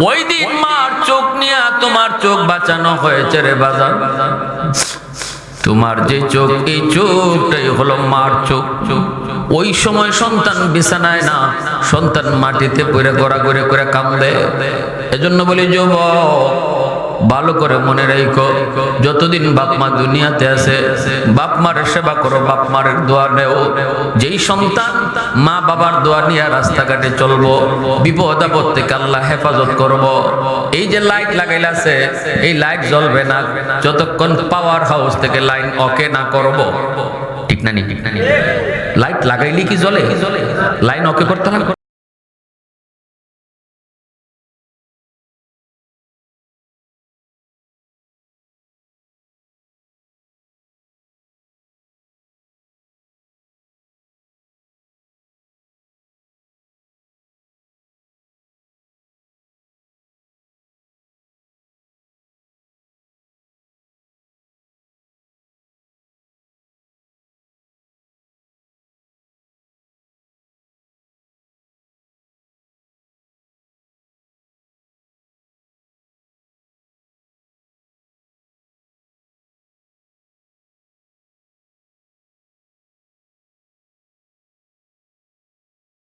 ওই দিন মার চোখ নিয়ে তোমার চোখ বাঁচানো হয়েছে রে বাজার। তোমার যে চোখ, এই চোখটাই হলো মার চোখ। ওই সময় সন্তান বিছানায় না, সন্তান মাটিতে পড়ে গড়াগড়ি করে কাঁদে। এজন্য বলি যুবক ভালো করে মনে রাখো, যতদিন বাপ মা দুনিয়াতে আছে বাপ মার সেবা করো, বাপ মার দোয়া নেও। যেই সন্তান মা বাবার দোয়া নিয়ে রাস্তাঘাটে চলবো, বিপদ আপদ থেকে আল্লাহ হেফাজত করব। এই যে লাইট লাগাইল আছে, এই লাইট জ্বলবে না যতক্ষণ পাওয়ার হাউস থেকে লাইন ওকে না করব। ঠিক না নি? লাইট লাগাইলে কি জ্বলে? লাইন ওকে করতে হবে।